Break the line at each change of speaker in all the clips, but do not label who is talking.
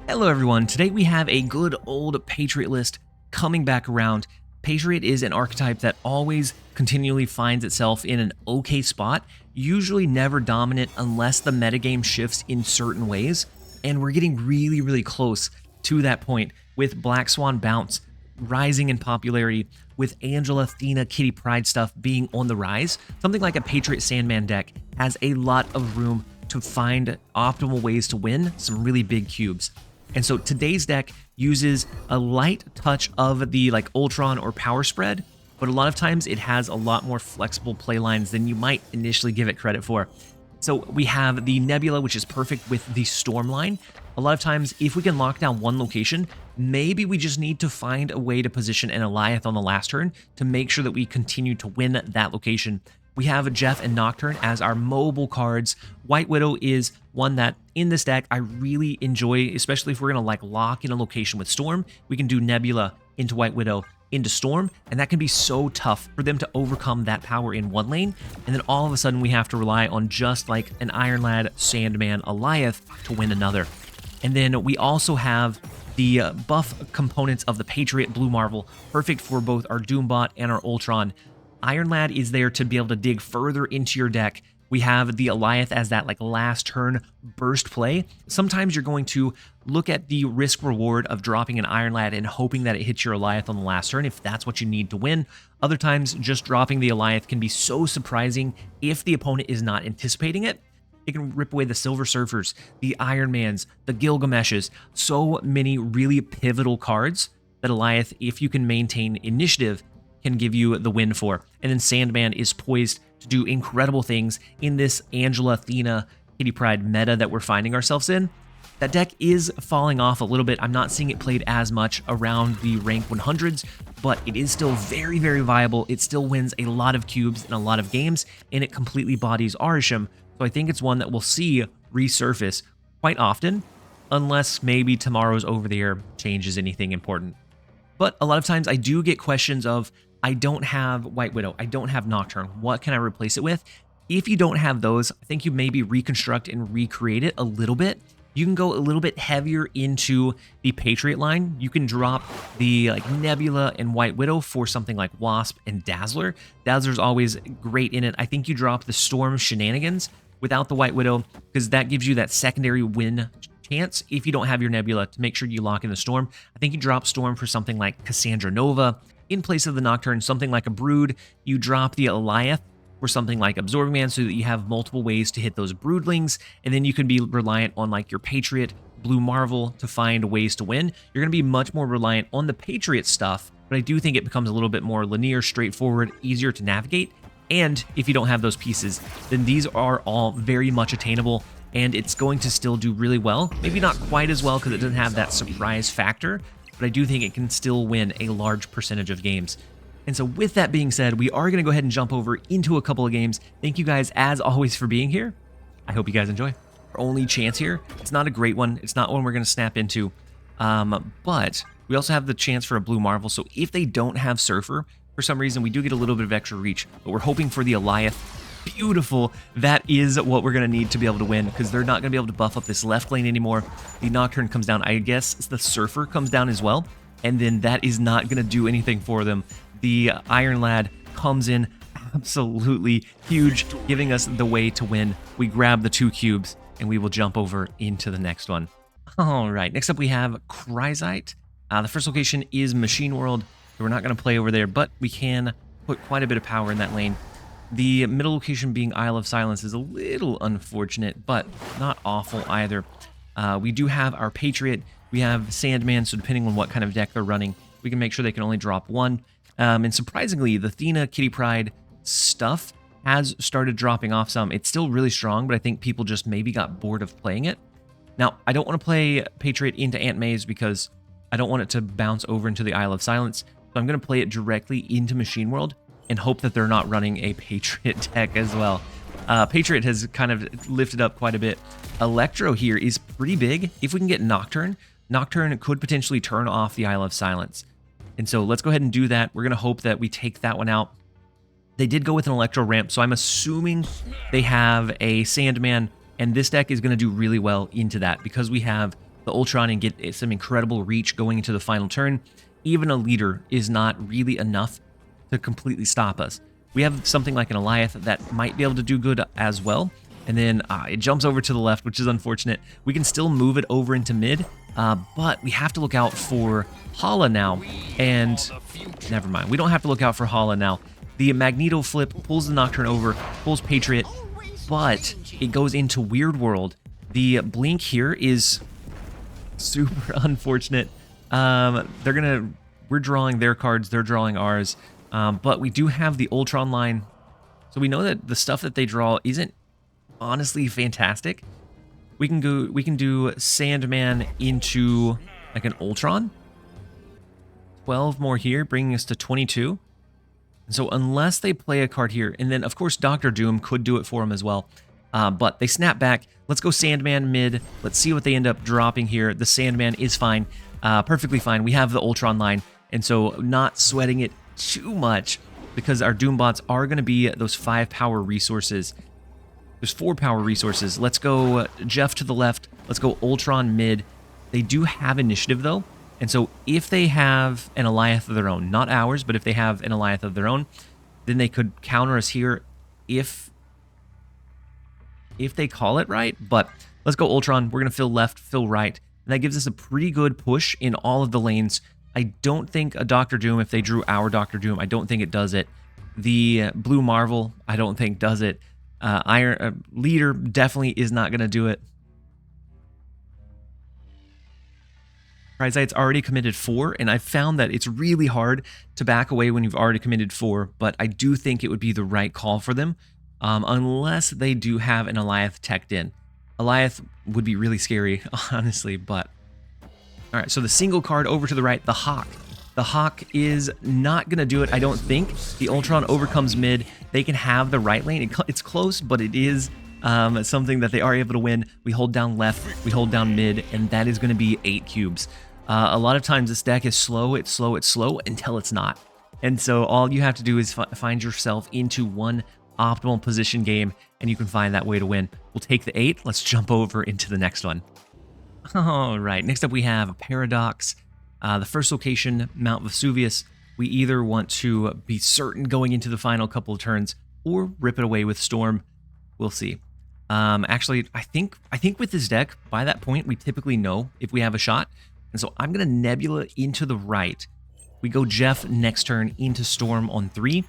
Hello everyone, today we have a good old Patriot list coming back around. Patriot is an archetype that always continually finds itself in an okay spot, usually never dominant unless the metagame shifts in certain ways, and we're getting really close to that point with Black Swan Bounce rising in popularity, with Angela, Thena, Kitty Pryde stuff being on the rise. Something like a Patriot Sandman deck has a lot of room to find optimal ways to win some really big cubes. And so today's deck uses a light touch of the Ultron or power spread, but a lot of times it has a lot more flexible play lines than you might initially give it credit for. So we have the Nebula, which is perfect with the Storm line. A lot of times, if we can lock down one location, maybe we just need to find a way to position an Alioth on the last turn to make sure that we continue to win that location. We have Jeff and Nocturne as our mobile cards. White Widow is one that in this deck I really enjoy, especially if we're going to lock in a location with Storm. We can do Nebula into White Widow into Storm, and that can be so tough for them to overcome that power in one lane, and then all of a sudden we have to rely on just like an Iron Lad, Sandman, Alioth to win another. And then we also have the buff components of the Patriot Blue Marvel, perfect for both our Doombot and our Ultron. Iron Lad is there to be able to dig further into your deck. We have the Alioth as that last turn burst play. Sometimes you're going to look at the risk reward of dropping an Iron Lad and hoping that it hits your Alioth on the last turn if that's what you need to win. Other times just dropping the Alioth can be so surprising if the opponent is not anticipating it. It can rip away the Silver Surfers, the Iron Mans, the Gilgameshes, so many really pivotal cards that Alioth, if you can maintain initiative, can give you the win for. And then Sandman is poised to do incredible things in this Angela, Thena, Kitty Pryde meta that we're finding ourselves in. That deck is falling off a little bit. I'm not seeing it played as much around the rank 100s, but it is still very viable. It still wins a lot of cubes in a lot of games, and it completely bodies Arisham. So I think it's one that we'll see resurface quite often, unless maybe tomorrow's over-the-air changes anything important. But a lot of times I do get questions of, I don't have White Widow, I don't have Nocturne, what can I replace it with? If you don't have those, I think you maybe reconstruct and recreate it a little bit. You can go a little bit heavier into the Patriot line. You can drop the Nebula and White Widow for something like Wasp and Dazzler. Dazzler's always great in it. I think you drop the Storm Shenanigans without the White Widow, because that gives you that secondary win chance if you don't have your Nebula to make sure you lock in the Storm. I think you drop Storm for something like Cassandra Nova. In place of the Nocturne, something like a Brood, you drop the Alioth for something like Absorbing Man so that you have multiple ways to hit those Broodlings, and then you can be reliant on your Patriot Blue Marvel to find ways to win. You're going to be much more reliant on the Patriot stuff, but I do think it becomes a little bit more linear, straightforward, easier to navigate. And if you don't have those pieces, then these are all very much attainable, and it's going to still do really well. Maybe not quite as well because it doesn't have that surprise factor, but I do think it can still win a large percentage of games. And so with that being said, we are going to go ahead and jump over into a couple of games. Thank you guys, as always, for being here. I hope you guys enjoy. Our only chance here, it's not a great one. It's not one we're going to snap into. But we also have the chance for a Blue Marvel. So if they don't have Surfer, for some reason, we do get a little bit of extra reach. But we're hoping for the Alioth. Beautiful. That is what we're going to need to be able to win, because they're not going to be able to buff up this left lane anymore. The Nocturne comes down. I guess the Surfer comes down as well, and then that is not going to do anything for them. The Iron Lad comes in absolutely huge, giving us the way to win. We grab the 2 cubes, and we will jump over into the next one. All right, next up we have Cryzite. The first location is Machine World, so we're not going to play over there, but we can put quite a bit of power in that lane. The middle location being Isle of Silence is a little unfortunate, but not awful either. We do have our Patriot. We have Sandman, so depending on what kind of deck they're running, we can make sure they can only drop 1. And surprisingly, the Thena, Kitty Pryde stuff has started dropping off some. It's still really strong, but I think people just maybe got bored of playing it. Now, I don't want to play Patriot into Aunt May's because I don't want it to bounce over into the Isle of Silence. So I'm going to play it directly into Machine World and hope that they're not running a Patriot deck as well. Patriot has kind of lifted up quite a bit. Electro here is pretty big. If we can get Nocturne, Nocturne could potentially turn off the Isle of Silence. And so let's go ahead and do that. We're going to hope that we take that one out. They did go with an Electro ramp, so I'm assuming they have a Sandman, and this deck is going to do really well into that because we have the Ultron and get some incredible reach going into the final turn, even a leader is not really enough to completely stop us. We have something like an Alioth that might be able to do good as well. And then it jumps over to the left, which is unfortunate. We can still move it over into mid, but we have to look out for Hala now. And never mind, we don't have to look out for Hala now. The Magneto flip pulls the Nocturne over, pulls Patriot, but it goes into Weird World. The blink here is super unfortunate. We're drawing their cards, they're drawing ours. But we do have the Ultron line, so we know that the stuff that they draw isn't honestly fantastic. We can do Sandman into like an Ultron. 12 more here, bringing us to 22. And so unless they play a card here, and then of course Dr. Doom could do it for him as well. But they snap back. Let's go Sandman mid. Let's see what they end up dropping here. The Sandman is fine, perfectly fine. We have the Ultron line, and so not sweating it too much because our Doombots are going to be those 5 power resources. There's 4 power resources. Let's go Jeff to the left. Let's go Ultron mid. They do have initiative though, and so if they have an Alioth of their own, not ours, but if they have an Alioth of their own, then they could counter us here if they call it right. But let's go Ultron. We're going to fill left, fill right, and that gives us a pretty good push in all of the lanes. I don't think a Dr. Doom, if they drew our Dr. Doom, I don't think it does it. The Blue Marvel, I don't think does it. Iron Leader definitely is not going to do it. Prizite's already committed 4, and I've found that it's really hard to back away when you've already committed 4, but I do think it would be the right call for them, unless they do have an Alioth teched in. Alioth would be really scary, honestly, but... All right, so the single card over to the right, the Hawk. The Hawk is not going to do it, I don't think. The Ultron overcomes mid. They can have the right lane. It's close, but it is something that they are able to win. We hold down left, we hold down mid, and that is going to be 8 cubes. A lot of times this deck is slow, it's slow, it's slow, until it's not. And so all you have to do is find yourself into one optimal position game, and you can find that way to win. We'll take the 8. Let's jump over into the next one. All right, next up we have Paradox. The first location, Mount Vesuvius. We either want to be certain going into the final couple of turns or rip it away with Storm. We'll see. Actually, I think with this deck, by that point, we typically know if we have a shot. And so I'm going to Nebula into the right. We go Jeff next turn into Storm on 3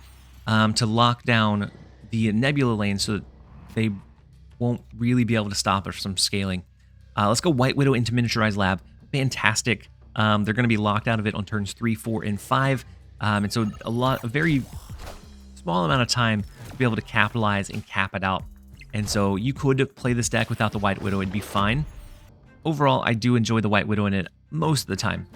to lock down the Nebula lane so that they won't really be able to stop us from scaling. Let's go White Widow into Miniaturized Lab. Fantastic. They're going to be locked out of it on turns 3, 4, and 5. And so a very small amount of time to be able to capitalize and cap it out. And so you could play this deck without the White Widow. It'd be fine. Overall, I do enjoy the White Widow in it most of the time.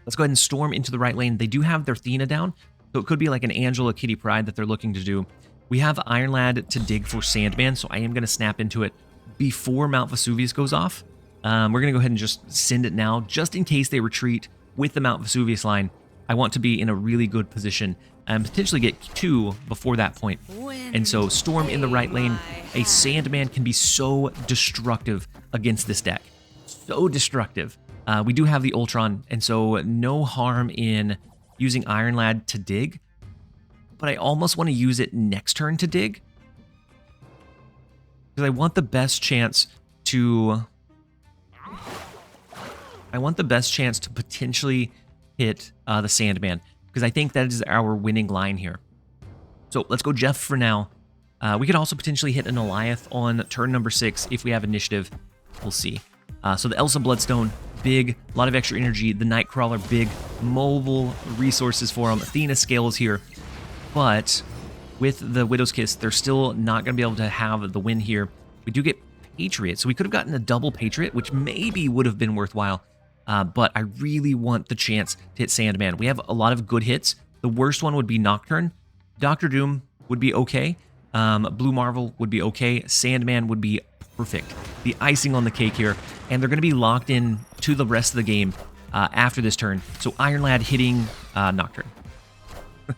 Let's go ahead and Storm into the right lane. They do have their Thena down, so it could be like an Angela Kitty Pryde that they're looking to do. We have Iron Lad to dig for Sandman, so I am going to snap into it before Mount Vesuvius goes off. We're going to go ahead and just send it now, just in case they retreat with the Mount Vesuvius line. I want to be in a really good position and potentially get 2 before that point. And so Storm in the right lane. A Sandman can be so destructive against this deck. So destructive. We do have the Ultron, and so no harm in using Iron Lad to dig. But I almost want to use it next turn to dig, because I want the best chance to... potentially hit the Sandman, because I think that is our winning line here. So let's go Jeff for now. We could also potentially hit an Alioth on turn number 6 if we have initiative. We'll see. So the Elsa Bloodstone, big, a lot of extra energy. The Nightcrawler, big, mobile resources for them. Athena scales here. But with the Widow's Kiss, they're still not going to be able to have the win here. We do get Patriot, so we could have gotten a double Patriot, which maybe would have been worthwhile. But I really want the chance to hit Sandman. We have a lot of good hits. The worst one would be Nocturne. Dr. Doom would be okay. Blue Marvel would be okay. Sandman would be perfect. The icing on the cake here. And they're going to be locked in to the rest of the game after this turn. So Iron Lad hitting Nocturne.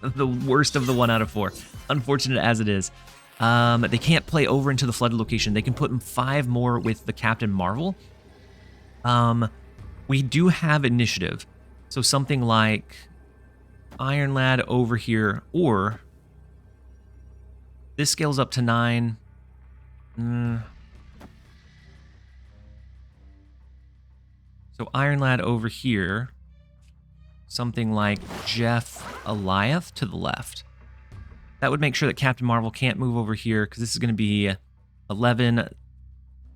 The worst of the 1 out of 4. Unfortunate as it is. They can't play over into the flooded location. They can put 5 more with the Captain Marvel. We do have initiative. So something like Iron Lad over here, or this scales up to 9. So Iron Lad over here, something like Jeff Eliath to the left. That would make sure that Captain Marvel can't move over here because this is going to be 11,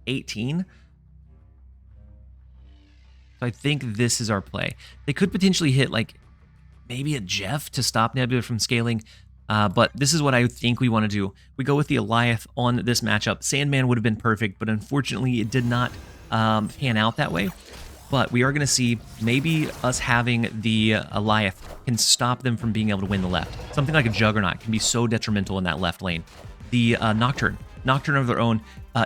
18. So I think this is our play. They could potentially hit like maybe a Jeff to stop Nebula from scaling, but this is what I think we want to do. We go with the Eliath on this matchup. Sandman would have been perfect, but unfortunately it did not pan out that way. But we are going to see maybe us having the Eliath can stop them from being able to win the left. Something like a Juggernaut can be so detrimental in that left lane. The Nocturne of their own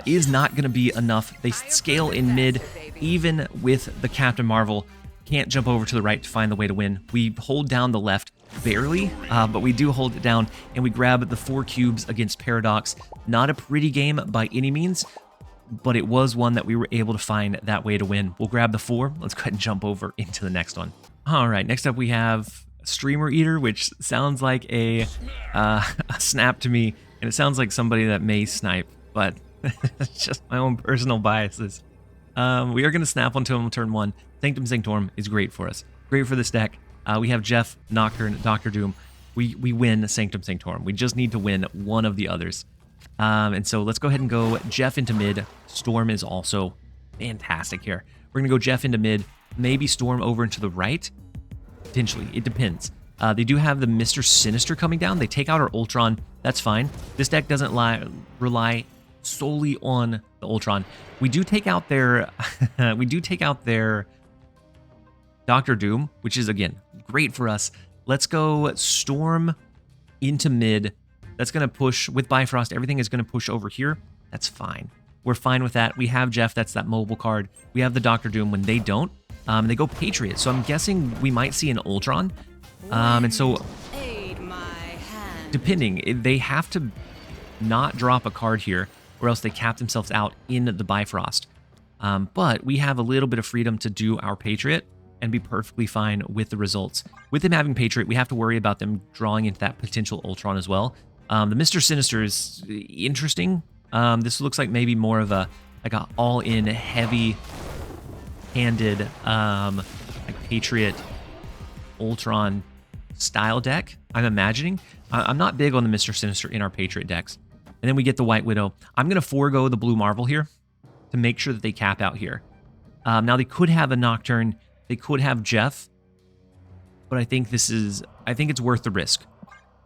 is not going to be enough. They scale in mid, even with the Captain Marvel. Can't jump over to the right to find the way to win. We hold down the left barely, but we do hold it down, and we grab the 4 cubes against Paradox. Not a pretty game by any means, but it was one that we were able to find that way to win. We'll grab the 4. Let's go ahead and jump over into the next one. All right, next up we have Streamer Eater, which sounds like a snap to me, and it sounds like somebody that may snipe, but it's just my own personal biases. We are going to snap onto him on turn 1. Sanctum Sanctorum is great for us. Great for this deck. We have Jeff, Nocturne, Dr. Doom. We win Sanctum Sanctorum. We just need to win one of the others. And so let's go ahead and go Jeff into mid. Storm is also fantastic here. We're going to go Jeff into mid, maybe Storm over into the right. Potentially. It depends. They do have the Mr. Sinister coming down. They take out our Ultron. That's fine. This deck doesn't rely solely on the Ultron. We do take out their Dr. Doom, which is again great for us. Let's go Storm into mid. That's going to push with Bifrost. Everything is going to push over here. That's fine. We're fine with that. We have Jeff. That's that mobile card. We have the Dr. Doom when they don't. They go Patriot. So I'm guessing we might see an Ultron. And so depending, they have to not drop a card here or else they cap themselves out in the Bifrost. But we have a little bit of freedom to do our Patriot and be perfectly fine with the results. With them having Patriot, we have to worry about them drawing into that potential Ultron as well. The Mr. Sinister is interesting. This looks like maybe more of a all-in heavy-handed like Patriot Ultron style deck. I'm imagining. I'm not big on the Mr. Sinister in our Patriot decks. And then we get the White Widow. I'm going to forego the Blue Marvel here to make sure that they cap out here. Now they could have a Nocturne. They could have Jeff. But I think it's worth the risk.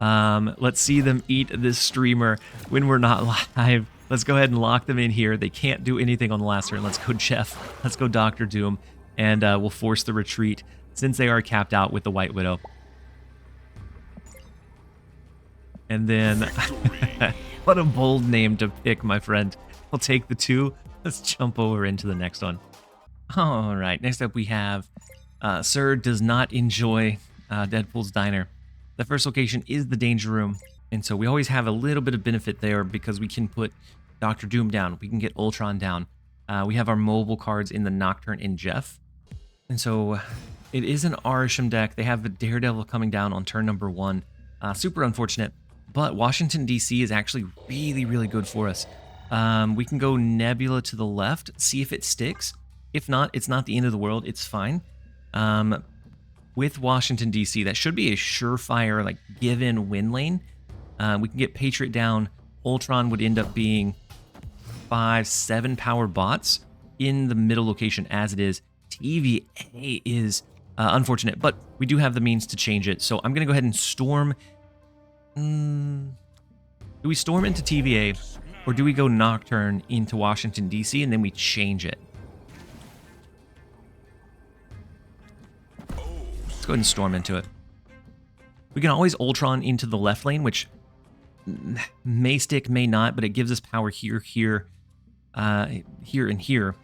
Let's see them eat this streamer when we're not live. Let's go ahead and lock them in here. They can't do anything on the last turn. Let's go Jeff. Let's go Dr. Doom. And we'll force the retreat since they are capped out with the White Widow. And then, what a bold name to pick, my friend. I'll take the 2. Let's jump over into the next one. All right, next up we have Sir does not enjoy Deadpool's Diner. The first location is the Danger Room, and so we always have a little bit of benefit there because we can put Dr. Doom down. We can get Ultron down. We have our mobile cards in the Nocturne and Jeff. And so it is an Arisham deck. They have the Daredevil coming down on turn number 1. Super unfortunate. But Washington, D.C. is actually really, really good for us. We can go Nebula to the left, see if it sticks. If not, it's not the end of the world. It's fine. With Washington, D.C., that should be a surefire, like, give-in win lane. We can get Patriot down. Ultron would end up being 5-7 power bots in the middle location as it is. TVA is unfortunate, but we do have the means to change it. So I'm going to go ahead and Storm. Do we Storm into TVA, or do we go Nocturne into Washington, D.C., and then we change it? Let's go ahead and Storm into it. We can always Ultron into the left lane, which may stick, may not, but it gives us power here, here, here, and here.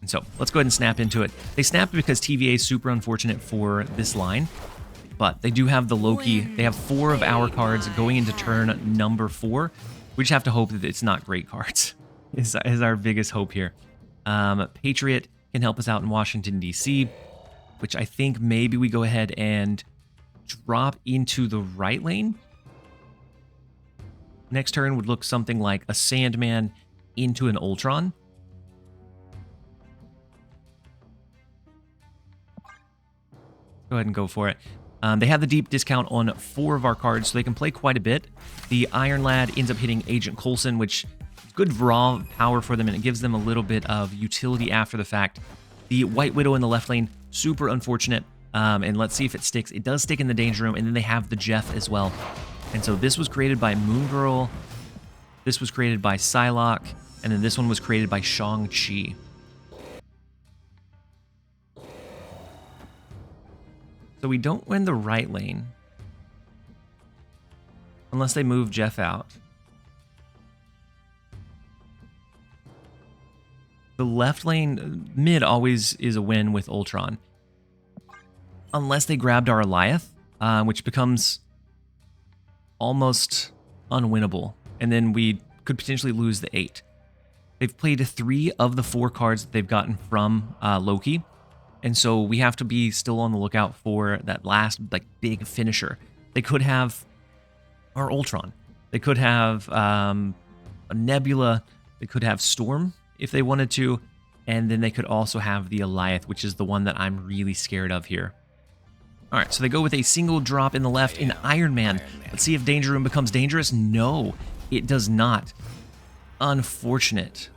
And so let's go ahead and snap into it. They snapped because TVA is super unfortunate for this line. But they do have the Loki. They have 4 of our cards going into turn number 4. We just have to hope that it's not great cards. Is our biggest hope here. Patriot can help us out in Washington, D.C., which I think maybe we go ahead and drop into the right lane. Next turn would look something like a Sandman into an Ultron. Go ahead and go for it. They have the deep discount on 4 of our cards, so they can play quite a bit. The Iron Lad ends up hitting Agent Coulson, which is good raw power for them, and it gives them a little bit of utility after the fact. The White Widow in the left lane, super unfortunate. And let's see if it sticks. It does stick in the Danger Room, and then they have the Jeff as well. And so this was created by Moon Girl. This was created by Psylocke. And then this one was created by Shang-Chi. So we don't win the right lane. Unless they move Jeff out. The left lane, mid always is a win with Ultron. Unless they grabbed our Alioth, which becomes almost unwinnable. And then we could potentially lose the 8. They've played 3 of the 4 cards that they've gotten from Loki. And so we have to be still on the lookout for that last big finisher. They could have our Ultron. They could have a Nebula. They could have Storm if they wanted to. And then they could also have the Alioth, which is the one that I'm really scared of here. All right, so they go with a single drop in the left in Iron Man. Let's see if Danger Room becomes dangerous. No, it does not. Unfortunate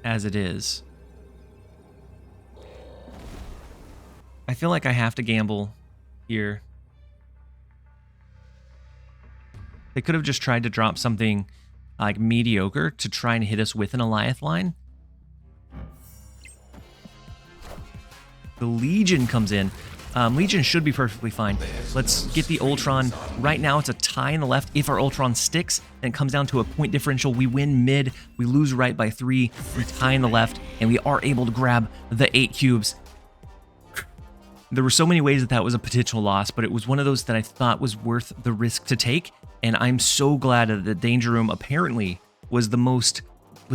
as it is. I feel like I have to gamble here. They could have just tried to drop something like mediocre to try and hit us with an Alioth line. The Legion comes in. Legion should be perfectly fine. Let's get the Ultron. Right now, it's a tie in the left. If our Ultron sticks, then it comes down to a point differential. We win mid. We lose right by 3. We tie in the left, and we are able to grab the 8 cubes. There were so many ways that was a potential loss, but it was one of those that I thought was worth the risk to take. And I'm so glad that the Danger Room apparently was the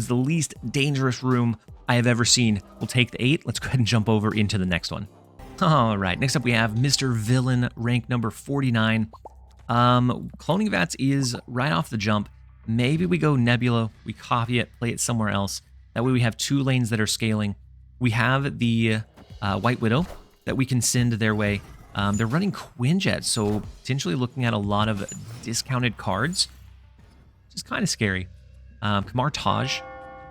least dangerous room I have ever seen. We'll take the 8. Let's go ahead and jump over into the next one. All right, next up we have Mr. Villain, rank number 49. Cloning Vats is right off the jump. Maybe we go Nebula, we copy it, play it somewhere else. That way we have 2 lanes that are scaling. We have the White Widow that we can send their way. They're running Quinjet, so potentially looking at a lot of discounted cards, which is kind of scary. Kamar Taj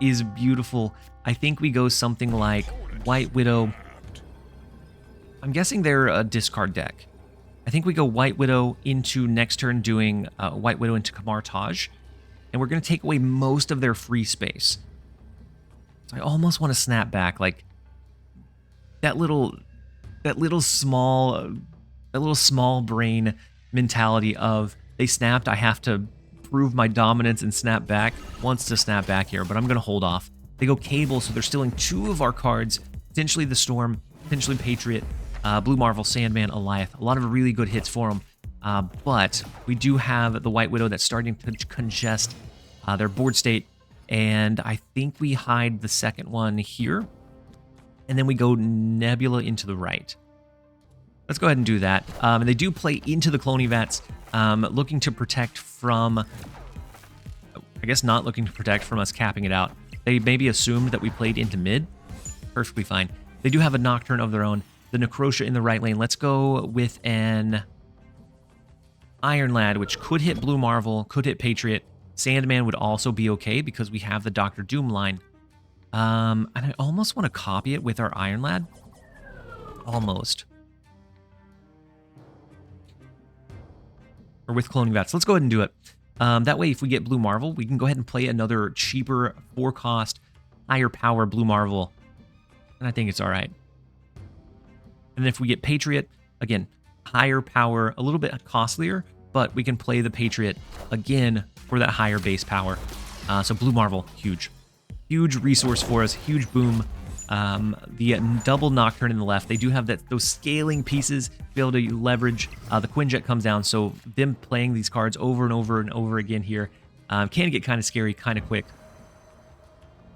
is beautiful. I think we go something like White Widow. I'm guessing they're a discard deck. I think we go White Widow into next turn doing White Widow into Kamar Taj. And we're going to take away most of their free space. So I almost want to snap back. Like that little small brain mentality of they snapped, I have to prove my dominance and snap back. Wants to snap back here, but I'm going to hold off. They go Cable, so they're stealing 2 of our cards. Potentially the Storm, potentially Patriot. Blue Marvel, Sandman, Alioth. A lot of really good hits for them. But we do have the White Widow that's starting to congest their board state. And I think we hide the second one here. And then we go Nebula into the right. Let's go ahead and do that. And they do play into the Cloning Vats, looking to protect from... I guess not looking to protect from us capping it out. They maybe assumed that we played into mid. Perfectly fine. They do have a Nocturne of their own. The Necrosha in the right lane. Let's go with an Iron Lad, which could hit Blue Marvel, could hit Patriot. Sandman would also be okay because we have the Dr. Doom line. And I almost want to copy it with our Iron Lad. Almost. Or with Cloning Vats. Let's go ahead and do it. That way, if we get Blue Marvel, we can go ahead and play another cheaper, 4-cost, higher power Blue Marvel. And I think it's all right. And if we get Patriot, again, higher power, a little bit costlier, but we can play the Patriot again for that higher base power. So Blue Marvel, huge. Huge resource for us, huge boom. The double Nocturne in the left, they do have those scaling pieces to be able to leverage. The Quinjet comes down, so them playing these cards over and over and over again here can get kind of scary, kind of quick.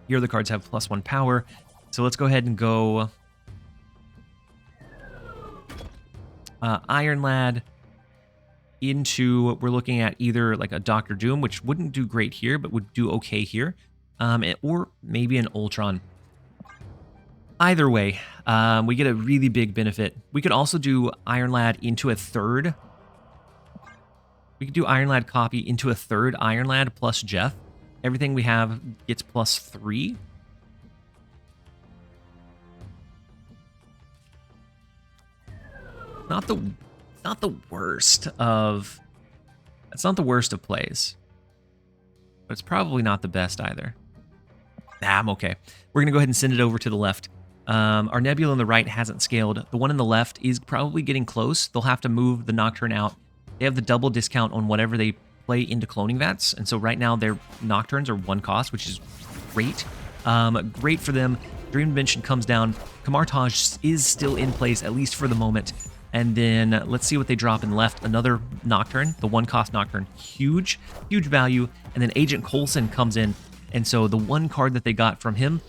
Here the cards have +1 power. So let's go ahead and go Iron Lad into, we're looking at either like a Doctor Doom, which wouldn't do great here, but would do okay here, or maybe an Ultron. Either way, we get a really big benefit. We could also do Iron Lad into a third. We could do Iron Lad copy into a third Iron Lad plus Jeff. Everything we have gets +3. Not the worst of, it's not the worst of plays, but it's probably not the best either. Nah, I'm okay. We're gonna go ahead and send it over to the left. Our Nebula on the right hasn't scaled. The one on the left is probably getting close. They'll have to move the Nocturne out. They have the double discount on whatever they play into cloning vats, and so right now their Nocturnes are 1 cost, which is great. Great for them. Dream Dimension comes down. Kamartaj is still in place, at least for the moment. And then let's see what they drop in left. Another Nocturne, the 1 cost Nocturne. Huge, huge value. And then Agent Coulson comes in. And so the 1 card that they got from him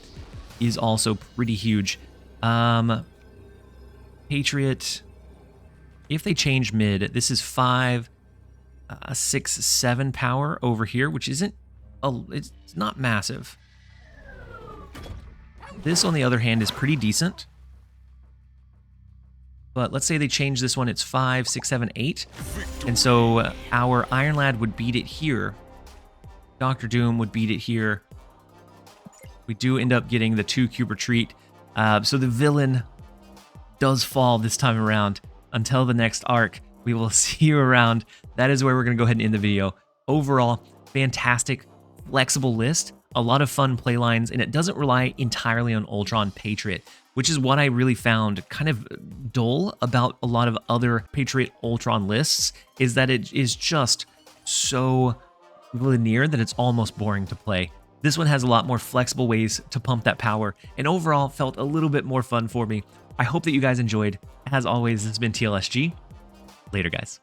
is also pretty huge. Patriot, if they change mid, this is 5, 6, 7 power over here, which isn't, it's not massive. This, on the other hand, is pretty decent. But let's say they change this one, it's 5, 6, 7, 8. And so our Iron Lad would beat it here. Doctor Doom would beat it here. We do end up getting the 2 cube retreat. So the villain does fall this time around. Until the next arc, we will see you around. That is where we're going to go ahead and end the video. Overall, fantastic, flexible list. A lot of fun play lines, and it doesn't rely entirely on Ultron Patriot, which is what I really found kind of dull about a lot of other Patriot Ultron lists, is that it is just so linear that it's almost boring to play. This one has a lot more flexible ways to pump that power, and overall felt a little bit more fun for me. I hope that you guys enjoyed. As always, this has been TLSG. Later, guys.